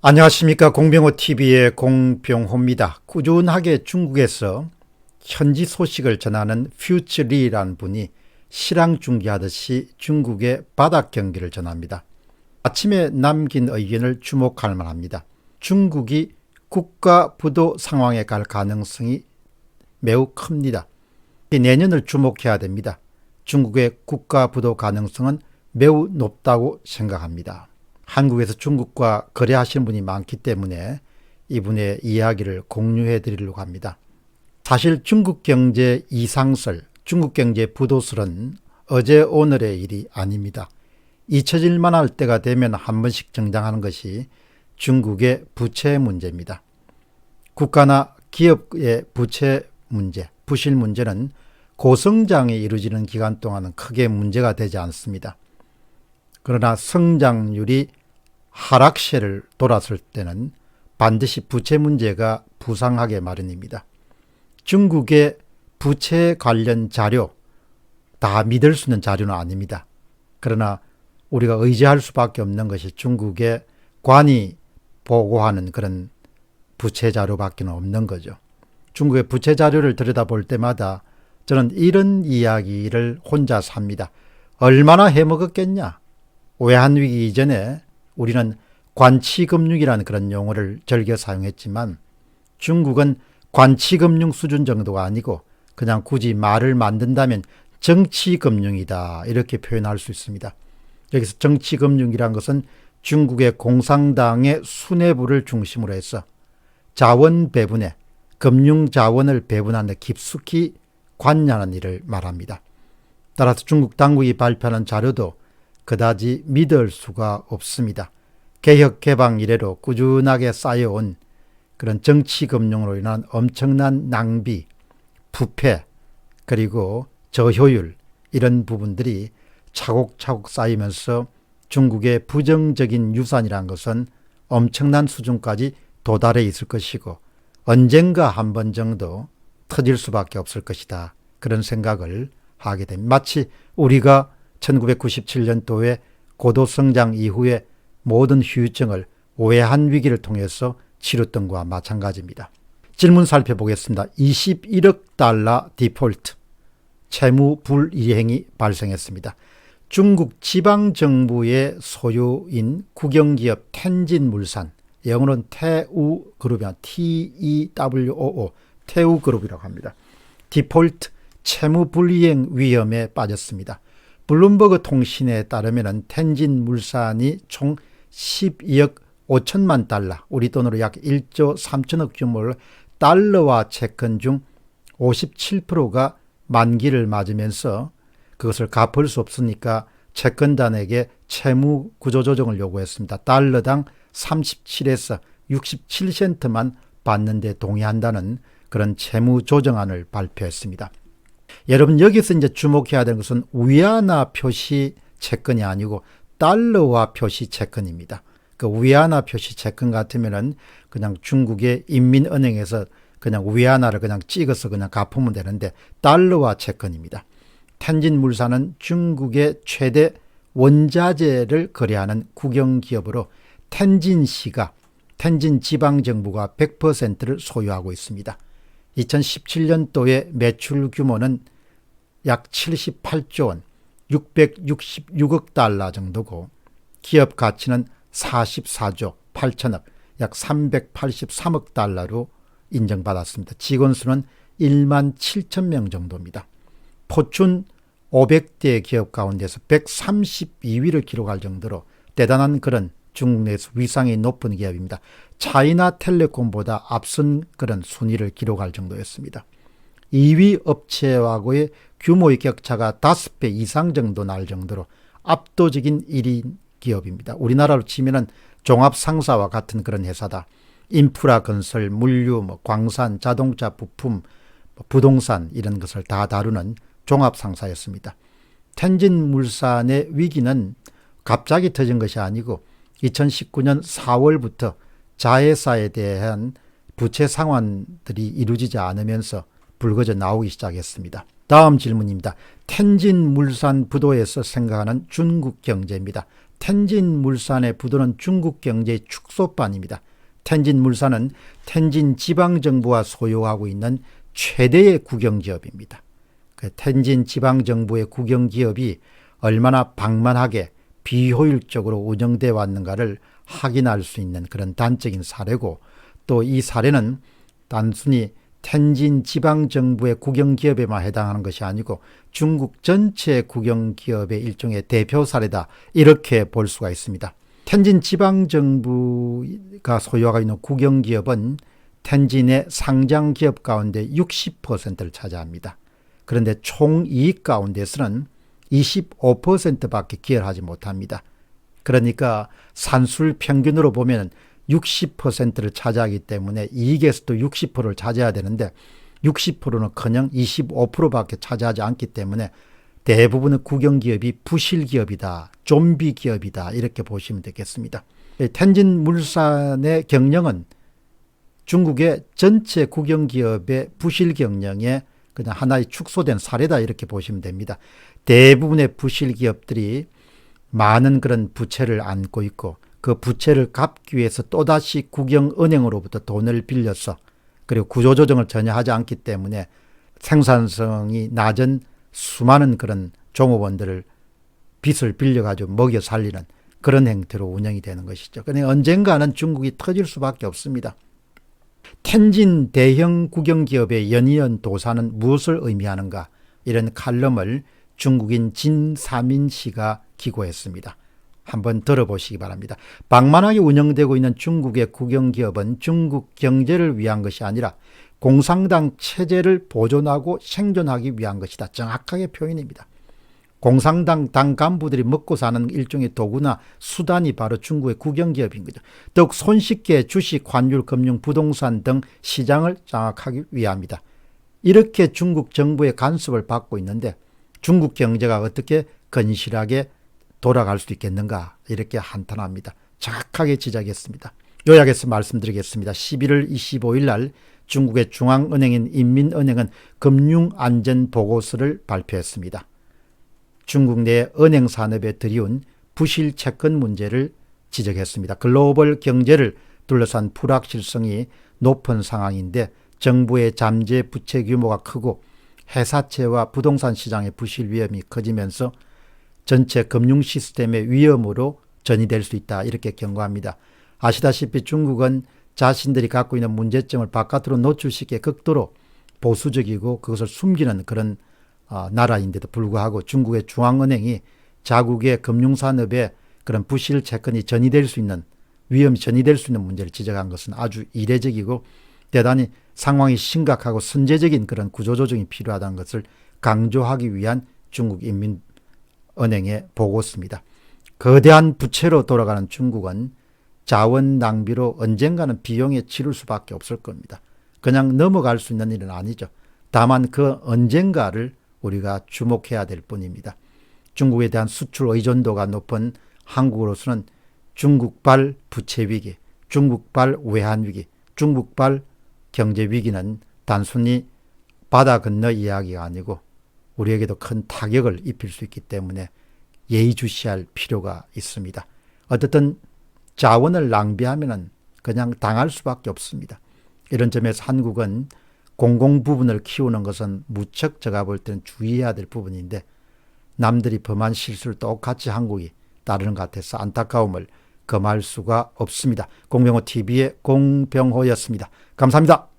안녕하십니까. 공병호TV의 공병호입니다. 꾸준하게 중국에서 현지 소식을 전하는 퓨처리라는 분이 실황 중계하듯이 중국의 바닥 경기를 전합니다. 아침에 남긴 의견을 주목할 만합니다. 중국이 국가 부도 상황에 갈 가능성이 매우 큽니다. 내년을 주목해야 됩니다. 중국의 국가 부도 가능성은 매우 높다고 생각합니다. 한국에서 중국과 거래하시는 분이 많기 때문에 이분의 이야기를 공유해 드리려고 합니다. 사실 중국 경제 이상설, 중국 경제 부도설은 어제 오늘의 일이 아닙니다. 잊혀질만 할 때가 되면 한 번씩 등장하는 것이 중국의 부채 문제입니다. 국가나 기업의 부채 문제, 부실 문제는 고성장이 이루어지는 기간 동안은 크게 문제가 되지 않습니다. 그러나 성장률이 하락세를 돌았을 때는 반드시 부채 문제가 부상하게 마련입니다. 중국의 부채 관련 자료 다 믿을 수 있는 자료는 아닙니다. 그러나 우리가 의지할 수밖에 없는 것이 중국의 관이 보고하는 그런 부채 자료밖에 없는 거죠. 중국의 부채 자료를 들여다볼 때마다 저는 이런 이야기를 혼자서 합니다. 얼마나 해먹었겠냐. 외환위기 이전에 우리는 관치금융이라는 그런 용어를 즐겨 사용했지만 중국은 관치금융 수준 정도가 아니고 그냥 굳이 말을 만든다면 정치금융이다 이렇게 표현할 수 있습니다. 여기서 정치금융이란 것은 중국의 공산당의 수뇌부를 중심으로 해서 자원 배분에 금융자원을 배분하는 데 깊숙이 관여하는 일을 말합니다. 따라서 중국 당국이 발표하는 자료도 그다지 믿을 수가 없습니다. 개혁개방 이래로 꾸준하게 쌓여온 그런 정치금융으로 인한 엄청난 낭비, 부패, 그리고 저효율 이런 부분들이 차곡차곡 쌓이면서 중국의 부정적인 유산이라는 것은 엄청난 수준까지 도달해 있을 것이고 언젠가 한 번 정도 터질 수밖에 없을 것이다. 그런 생각을 하게 됩니다. 마치 우리가 1997년도에 고도성장 이후에 모든 후유증을 외환위기를 통해서 치렀던 것과 마찬가지입니다. 질문 살펴보겠습니다. 21억 달러 디폴트, 채무 불이행이 발생했습니다. 중국 지방정부의 소유인 국영기업 텐진물산, 영어로는 태우그룹이나 TEWOO, 태우그룹이라고 합니다. 디폴트, 채무 불이행 위험에 빠졌습니다. 블룸버그 통신에 따르면 텐진물산이 총 12억 5천만 달러, 우리 돈으로 약 1조 3천억 규모를 달러화 채권 중 57%가 만기를 맞으면서 그것을 갚을 수 없으니까 채권단에게 채무 구조조정을 요구했습니다. 달러당 37에서 67센트만 받는 데 동의한다는 그런 채무 조정안을 발표했습니다. 여러분 여기서 이제 주목해야 되는 것은 위안화 표시 채권이 아니고 달러화 표시 채권입니다. 그 위안화 표시 채권 같으면은 그냥 중국의 인민은행에서 그냥 위안화를 그냥 찍어서 그냥 갚으면 되는데 달러화 채권입니다. 텐진물산은 중국의 최대 원자재를 거래하는 국영기업으로 텐진시가 텐진 지방정부가 100%를 소유하고 있습니다. 2017년도의 매출 규모는 약 78조 원, 666억 달러 정도고 기업 가치는 44조 8천억, 약 383억 달러로 인정받았습니다. 직원 수는 1만 7천 명 정도입니다. 포춘 500대 기업 가운데서 132위를 기록할 정도로 대단한 그런 중국 내에서 위상이 높은 기업입니다. 차이나텔레콤보다 앞선 그런 순위를 기록할 정도였습니다. 2위 업체하고의 규모의 격차가 5배 이상 정도 날 정도로 압도적인 1위 기업입니다. 우리나라로 치면은 종합상사와 같은 그런 회사다. 인프라 건설, 물류, 광산, 자동차 부품, 부동산 이런 것을 다 다루는 종합상사였습니다. 텐진물산의 위기는 갑자기 터진 것이 아니고 2019년 4월부터 자회사에 대한 부채 상환들이 이루어지지 않으면서 불거져 나오기 시작했습니다. 다음 질문입니다. 텐진물산 부도에서 생각하는 중국 경제입니다. 텐진물산의 부도는 중국 경제의 축소반입니다. 텐진물산은 텐진 지방정부가 소유하고 있는 최대의 국영기업입니다. 그 텐진 지방정부의 국영기업이 얼마나 방만하게 비효율적으로 운영되어 왔는가를 확인할 수 있는 그런 단적인 사례고, 또 이 사례는 단순히 텐진 지방정부의 국영기업에만 해당하는 것이 아니고 중국 전체 국영기업의 일종의 대표 사례다, 이렇게 볼 수가 있습니다. 텐진 지방정부가 소유하고 있는 국영기업은 텐진의 상장기업 가운데 60%를 차지합니다. 그런데 총이익 가운데서는 25%밖에 기여하지 못합니다. 그러니까 산술 평균으로 보면 60%를 차지하기 때문에 이익에서도 60%를 차지해야 되는데 60%는커녕 25%밖에 차지하지 않기 때문에 대부분의 국영기업이 부실기업이다, 좀비기업이다, 이렇게 보시면 되겠습니다. 텐진물산의 경영은 중국의 전체 국영기업의 부실경영의 그냥 하나의 축소된 사례다, 이렇게 보시면 됩니다. 대부분의 부실기업들이 많은 그런 부채를 안고 있고 그 부채를 갚기 위해서 또다시 국영은행으로부터 돈을 빌려서, 그리고 구조조정을 전혀 하지 않기 때문에 생산성이 낮은 수많은 그런 종업원들을 빚을 빌려가지고 먹여 살리는 그런 형태로 운영이 되는 것이죠. 그런데 언젠가는 중국이 터질 수밖에 없습니다. 텐진 대형 국영기업의 연이은 도산은 무엇을 의미하는가, 이런 칼럼을 중국인 진사민 씨가 기고했습니다. 한번 들어보시기 바랍니다. 방만하게 운영되고 있는 중국의 국영기업은 중국 경제를 위한 것이 아니라 공산당 체제를 보존하고 생존하기 위한 것이다. 정확하게 표현입니다. 공산당 당 간부들이 먹고 사는 일종의 도구나 수단이 바로 중국의 국영기업인 거죠. 더욱 손쉽게 주식, 환율, 금융, 부동산 등 시장을 장악하기 위함이다. 이렇게 중국 정부의 간섭을 받고 있는데 중국 경제가 어떻게 건실하게 돌아갈 수 있겠는가, 이렇게 한탄합니다. 정확하게 지적했습니다. 요약해서 말씀드리겠습니다. 11월 25일 날 중국의 중앙은행인 인민은행은 금융안전보고서를 발표했습니다. 중국 내 은행산업에 들이운 부실 채권 문제를 지적했습니다. 글로벌 경제를 둘러싼 불확실성이 높은 상황인데 정부의 잠재 부채 규모가 크고 회사채와 부동산 시장의 부실 위험이 커지면서 전체 금융 시스템의 위험으로 전이될 수 있다, 이렇게 경고합니다. 아시다시피 중국은 자신들이 갖고 있는 문제점을 바깥으로 노출시켜 극도로 보수적이고 그것을 숨기는 그런 나라인데도 불구하고 중국의 중앙은행이 자국의 금융산업에 그런 부실 채권이 전이될 수 있는, 위험이 전이될 수 있는 문제를 지적한 것은 아주 이례적이고 대단히 상황이 심각하고 선제적인 그런 구조조정이 필요하다는 것을 강조하기 위한 중국 인민은행의 보고서입니다. 거대한 부채로 돌아가는 중국은 자원 낭비로 언젠가는 비용에 치를 수밖에 없을 겁니다. 그냥 넘어갈 수 있는 일은 아니죠. 다만 그 언젠가를 우리가 주목해야 될 뿐입니다. 중국에 대한 수출 의존도가 높은 한국으로서는 중국발 부채위기, 중국발 외환위기, 중국발 경제위기는 단순히 바다 건너 이야기가 아니고 우리에게도 큰 타격을 입힐 수 있기 때문에 예의주시할 필요가 있습니다. 어떻든 자원을 낭비하면 그냥 당할 수밖에 없습니다. 이런 점에서 한국은 공공 부분을 키우는 것은 무척 제가 볼 때는 주의해야 될 부분인데 남들이 범한 실수를 똑같이 한국이 따르는 것 같아서 안타까움을 금할 수가 없습니다. 공병호TV의 공병호였습니다. 감사합니다.